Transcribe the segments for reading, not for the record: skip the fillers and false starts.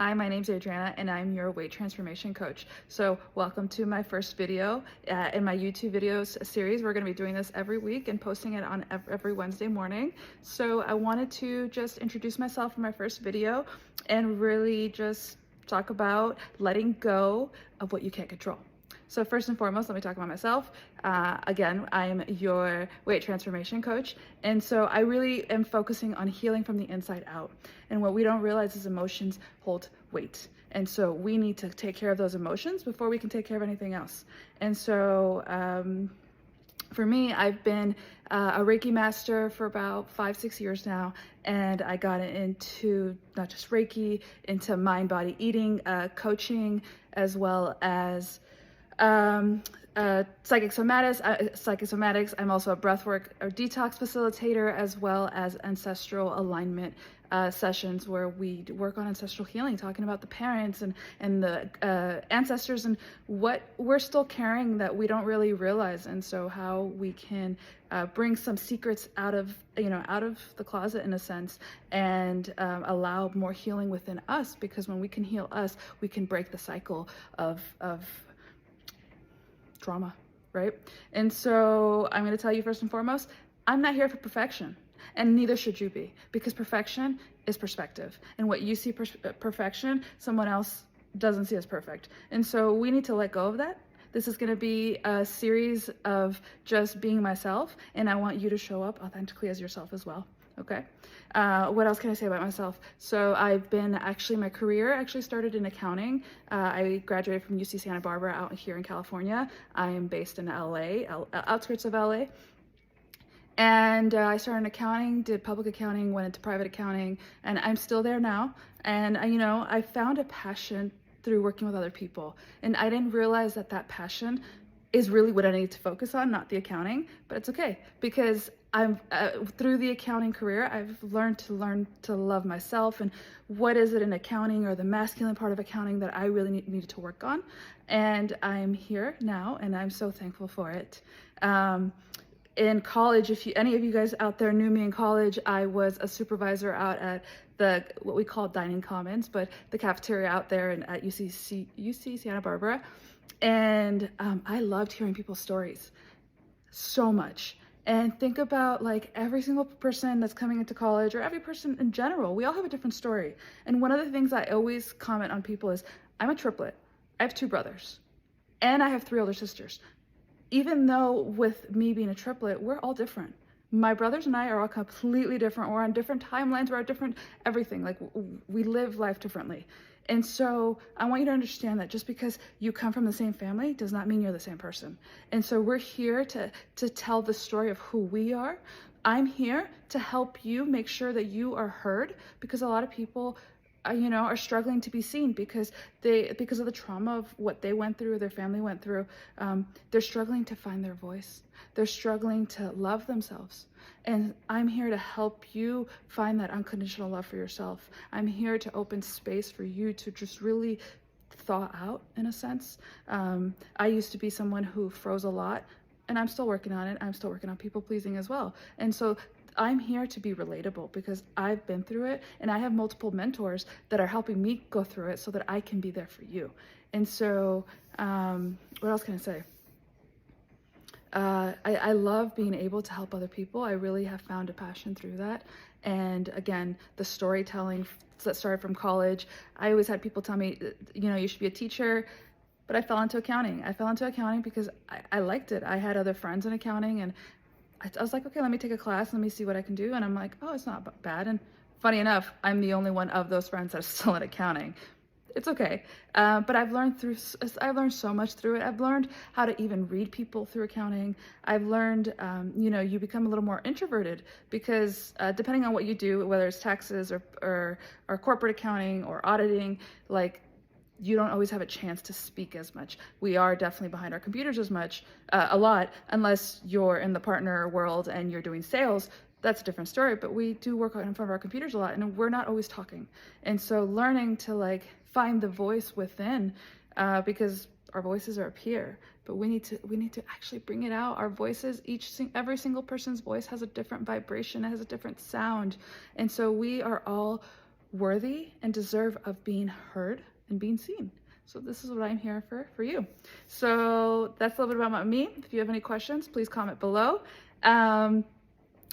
Hi, my name's Adriana and I'm your weight transformation coach. So welcome to my first video in my YouTube videos series. We're going to be doing this every week and posting it on every Wednesday morning. So I wanted to just introduce myself in my first video and really just talk about letting go of what you can't control. So first and foremost, let me talk about myself. Again, I'm your weight transformation coach. And so I really am focusing on healing from the inside out. And what we don't realize is emotions hold weight. And so we need to take care of those emotions before we can take care of anything else. And so for me, I've been a Reiki master for about 5-6 years now, and I got into not just Reiki, into mind, body, eating, coaching, as well as psychic somatics. I'm also a breathwork or detox facilitator, as well as ancestral alignment sessions where we work on ancestral healing, talking about the parents and the ancestors and what we're still carrying that we don't really realize, and so how we can bring some secrets out of the closet in a sense, and allow more healing within us, because when we can heal us, we can break the cycle of trauma, right? And so I'm going to tell you first and foremost, I'm not here for perfection, and neither should you be, because perfection is perspective, and what you see perfection, someone else doesn't see as perfect. And so we need to let go of that. This is going to be a series of just being myself, and I want you to show up authentically as yourself as well. Okay. What else can I say about myself? So I've been my career actually started in accounting. I graduated from UC Santa Barbara out here in California. I am based in LA, outskirts of LA. And I started in accounting, did public accounting, went into private accounting, and I'm still there now. And I found a passion through working with other people. And I didn't realize that passion is really what I need to focus on, not the accounting, but it's okay, because I'm through the accounting career, I've learned to love myself, and what is it in accounting, or the masculine part of accounting, that I really needed to work on. And I'm here now, and I'm so thankful for it. In college, if any of you guys out there knew me in college, I was a supervisor out at what we call Dining Commons, but the cafeteria out there at UC Santa Barbara. And I loved hearing people's stories so much. And think about every single person that's coming into college, or every person in general, we all have a different story. And one of the things I always comment on people is, I'm a triplet. I have 2 brothers, and I have 3 older sisters. Even though with me being a triplet, we're all different. My brothers and I are all completely different. We're on different timelines. We're on different everything. We live life differently. And so I want you to understand that just because you come from the same family does not mean you're the same person. And so we're here to tell the story of who we are. I'm here to help you make sure that you are heard, because a lot of people are struggling to be seen because of the trauma of what they went through, their family went through. They're struggling to find their voice. They're struggling to love themselves. And I'm here to help you find that unconditional love for yourself. I'm here to open space for you to just really thaw out, in a sense. I used to be someone who froze a lot, and I'm still working on it. I'm still working on people pleasing as well. And so I'm here to be relatable, because I've been through it, and I have multiple mentors that are helping me go through it so that I can be there for you. And so what else can I say? I love being able to help other people. I really have found a passion through that. And again, the storytelling that started from college, I always had people tell me, you should be a teacher. But I fell into accounting. I fell into accounting because I liked it. I had other friends in accounting, and I was like, okay, let me take a class, let me see what I can do. And I'm like, oh, it's not bad. And funny enough, I'm the only one of those friends that's still in accounting. It's okay. But I've learned so much through it. I've learned how to even read people through accounting. I've learned, you become a little more introverted, because depending on what you do, whether it's taxes or corporate accounting or auditing, you don't always have a chance to speak as much. We are definitely behind our computers a lot, unless you're in the partner world and you're doing sales. That's a different story, but we do work in front of our computers a lot, and we're not always talking. And so learning to find the voice within, because our voices are up here, but we need to actually bring it out. Our voices, every single person's voice has a different vibration, it has a different sound. And so we are all worthy and deserve of being heard and being seen. So this is what I'm here for you. So that's a little bit about me. If you have any questions, please comment below.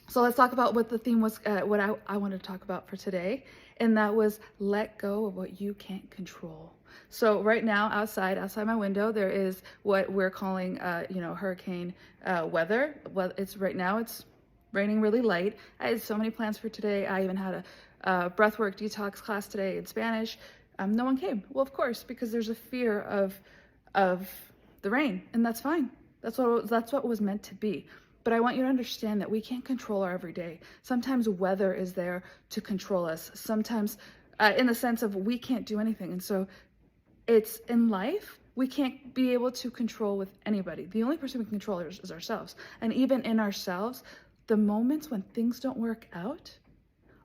So let's talk about what the theme was, what I wanted to talk about for today. And that was let go of what you can't control. So right now outside my window, there is what we're calling, hurricane weather. Well, it's raining really light. I had so many plans for today. I even had a breathwork detox class today in Spanish. No one came. Well, of course, because there's a fear of the rain, and that's fine. That's what was meant to be. But I want you to understand that we can't control our everyday. Sometimes weather is there to control us. Sometimes in the sense of we can't do anything. And so it's in life, we can't be able to control with anybody. The only person we can control is ourselves. And even in ourselves, the moments when things don't work out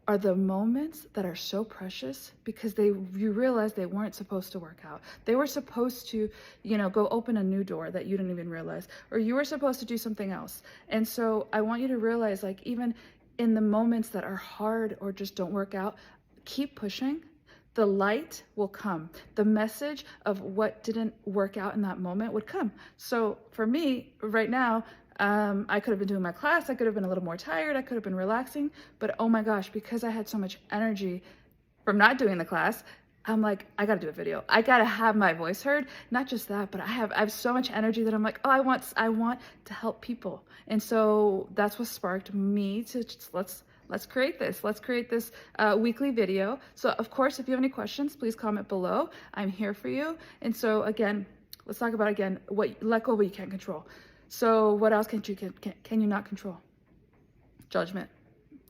are the moments that are so precious because you realize they weren't supposed to work out. They were supposed to, go open a new door that you didn't even realize, or you were supposed to do something else. And so I want you to realize, like, even in the moments that are hard or just don't work out, keep pushing. The light will come. The message of what didn't work out in that moment would come. So for me right now, I could have been doing my class. I could have been a little more tired. I could have been relaxing. But oh my gosh, because I had so much energy from not doing the class, I'm like, I got to do a video. I got to have my voice heard. Not just that, but I have so much energy that I'm like, oh, I want to help people. And so that's what sparked me to just let's create this. Let's create this weekly video. So of course, if you have any questions, please comment below. I'm here for you. And so again, let's talk about let go of what you can't control. So what else can you not control? Judgment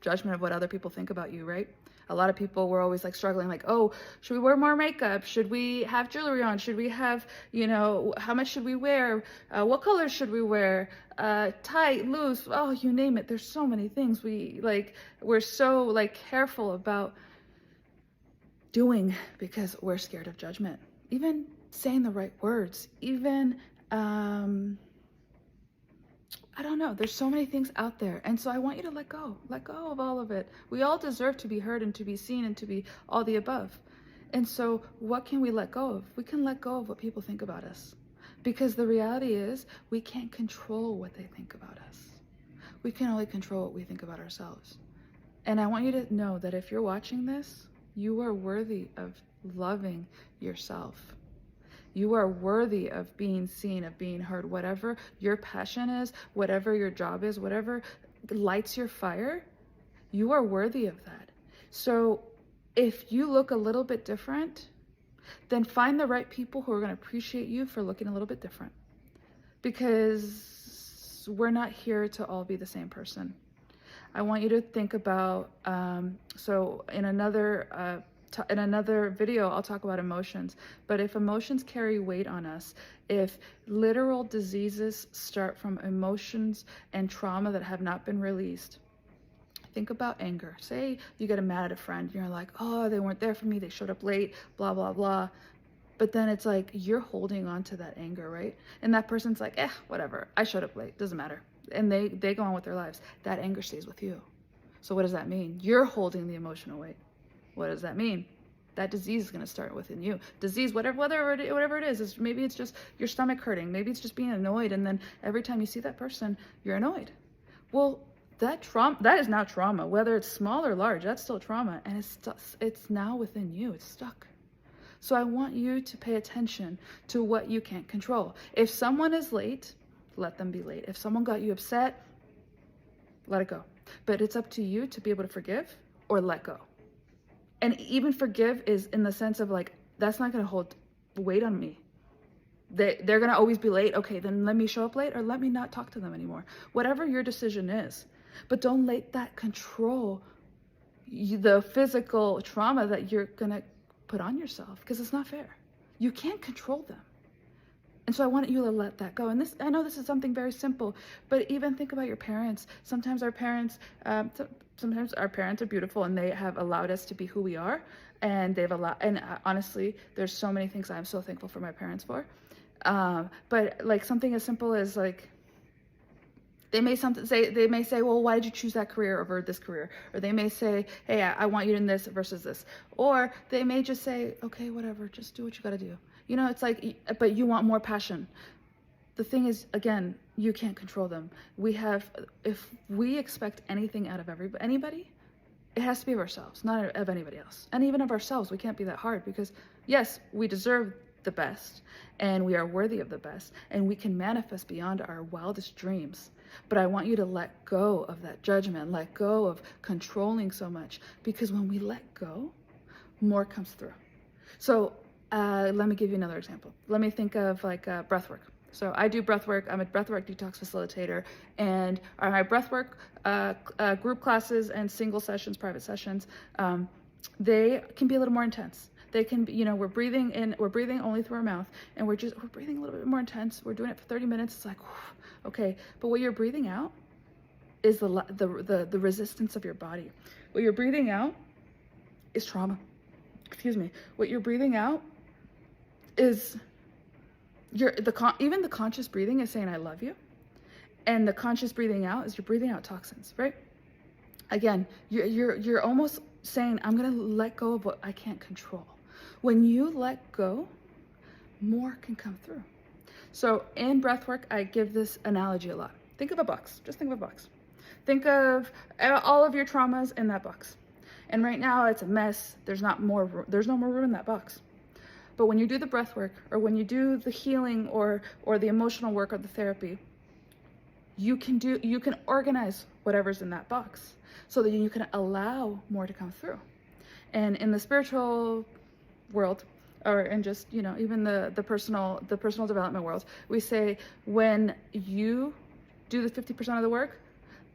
of what other people think about you, right? A lot of people were always like struggling, like, oh, should we wear more makeup? Should we have jewelry on? Should we have, how much should we wear? What colors should we wear? Tight, loose, oh, you name it. There's so many things we're so careful about doing because we're scared of judgment. Even saying the right words, even, I don't know. There's so many things out there. And so I want you to let go of all of it. We all deserve to be heard and to be seen and to be all the above. And so what can we let go of? We can let go of what people think about us, because the reality is we can't control what they think about us. We can only control what we think about ourselves. And I want you to know that if you're watching this, you are worthy of loving yourself. You are worthy of being seen, of being heard. Whatever your passion is, whatever your job is, whatever lights your fire, you are worthy of that. So if you look a little bit different, then find the right people who are going to appreciate you for looking a little bit different. Because we're not here to all be the same person. I want you to think about, so in another video, I'll talk about emotions. But if emotions carry weight on us, if literal diseases start from emotions and trauma that have not been released, think about anger. Say you get mad at a friend, you're like, oh, they weren't there for me, they showed up late, blah, blah, blah. But then it's like you're holding on to that anger, right? And that person's like, whatever, I showed up late, doesn't matter. And they go on with their lives. That anger stays with you. So what does that mean? You're holding the emotional weight. What does that mean? That disease is going to start within you. Disease, whatever it is, maybe it's just your stomach hurting. Maybe it's just being annoyed. And then every time you see that person, you're annoyed. Well, that is now trauma, whether it's small or large, that's still trauma. And it's now within you. It's stuck. So I want you to pay attention to what you can't control. If someone is late, let them be late. If someone got you upset, let it go. But it's up to you to be able to forgive or let go. And even forgive is in the sense of like, that's not going to hold weight on me. They're going to always be late. Okay, then let me show up late or let me not talk to them anymore. Whatever your decision is. But don't let that control the physical trauma that you're going to put on yourself, because it's not fair. You can't control them. And so I want you to let that go. And I know this is something very simple, but even think about your parents. Sometimes our parents are beautiful and they have allowed us to be who we are. And honestly, there's so many things I'm so thankful for my parents for. But like something as simple as like They may say, well, why did you choose that career over this career? Or they may say, hey, I want you in this versus this. Or they may just say, okay, whatever, just do what you got to do. You know, it's like, but you want more passion. The thing is, again, you can't control them. If we expect anything out of anybody, it has to be of ourselves, not of anybody else. And even of ourselves, we can't be that hard, because yes, we deserve the best and we are worthy of the best and we can manifest beyond our wildest dreams. But I want you to let go of that judgment, let go of controlling so much, because when we let go, more comes through. So let me give you another example. Let me think of like breath work. So I do breath work. I'm a breathwork detox facilitator, and my breathwork group classes and single sessions, private sessions, they can be a little more intense. They can be, you know, we're breathing only through our mouth, and we're breathing a little bit more intense. We're doing it for 30 minutes. It's like, whew, okay, but what you're breathing out is the resistance of your body. What you're breathing out is trauma. Excuse me. What you're breathing out is even the conscious breathing is saying I love you, and the conscious breathing out is you're breathing out toxins, right? Again, you're almost saying I'm gonna let go of what I can't control. When you let go, more can come through. So in breathwork, I give this analogy a lot. Think of a box. Just think of a box. Think of all of your traumas in that box. And right now it's a mess. There's no more room in that box. But when you do the breath work, or when you do the healing or the emotional work or the therapy, you can organize whatever's in that box so that you can allow more to come through. And in the spiritual world, or in just, you know, even the personal development world, we say when you do the 50% of the work,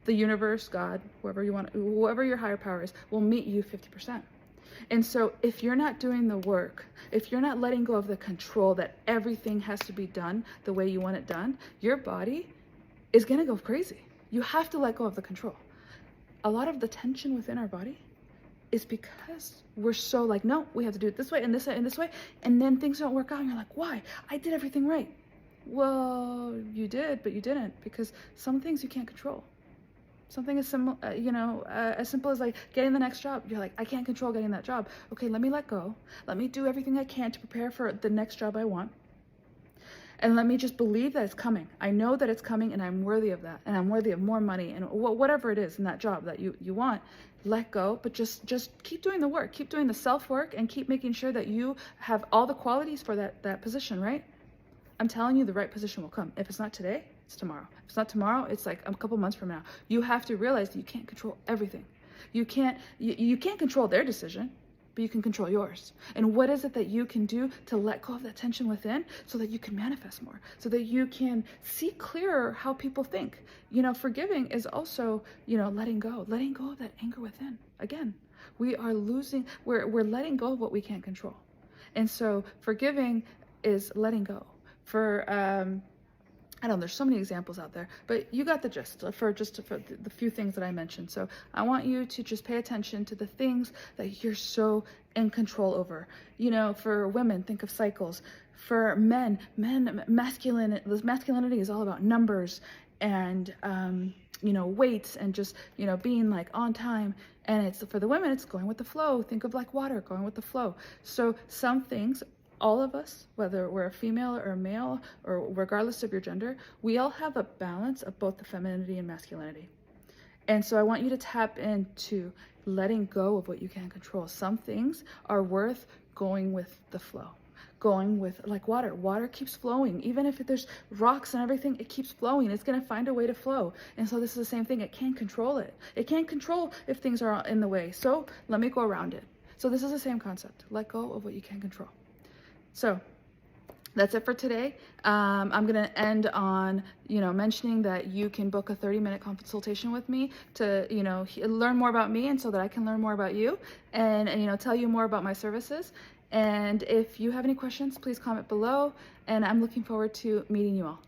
the universe, God, whoever your higher power is, will meet you 50%. And so if you're not doing the work, if you're not letting go of the control that everything has to be done the way you want it done, your body is going to go crazy. You have to let go of the control. A lot of the tension within our body is because we're so like, no, we have to do it this way and this way and this way. And then things don't work out. And you're like, why? I did everything right. Well, you did, but you didn't, because some things you can't control. Something as simple, as simple as like getting the next job. You're like, I can't control getting that job. Okay, let me let go. Let me do everything I can to prepare for the next job I want. And let me just believe that it's coming. I know that it's coming, and I'm worthy of that. And I'm worthy of more money and whatever it is in that job that you want. Let go, but just keep doing the work. Keep doing the self-work, and keep making sure that you have all the qualities for that position, right? I'm telling you, the right position will come. If it's not today, it's tomorrow. If it's not tomorrow, it's like a couple months from now. You have to realize that you can't control everything. You can't control their decision, but you can control yours. And what is it that you can do to let go of that tension within so that you can manifest more, so that you can see clearer how people think? You know, forgiving is also, you know, letting go of that anger within. Again, we're letting go of what we can't control. And so forgiving is letting go. I don't know, there's so many examples out there, but you got the gist for the few things that I mentioned. So I want you to just pay attention to the things that you're so in control over. You know, for women, think of cycles. For men, masculinity is all about numbers and, weights and just, being like on time. And it's for the women, it's going with the flow. Think of like water, going with the flow. So some things, all of us, whether we're a female or a male, or regardless of your gender, we all have a balance of both the femininity and masculinity. And so I want you to tap into letting go of what you can't control. Some things are worth going with the flow, going with like water. Water keeps flowing. Even if there's rocks and everything, it keeps flowing. It's going to find a way to flow. And so this is the same thing. It can't control it. It can't control if things are in the way. So let me go around it. So this is the same concept. Let go of what you can't control. So that's it for today. I'm going to end on, mentioning that you can book a 30-minute consultation with me to, learn more about me, and so that I can learn more about you and, tell you more about my services. And if you have any questions, please comment below, and I'm looking forward to meeting you all.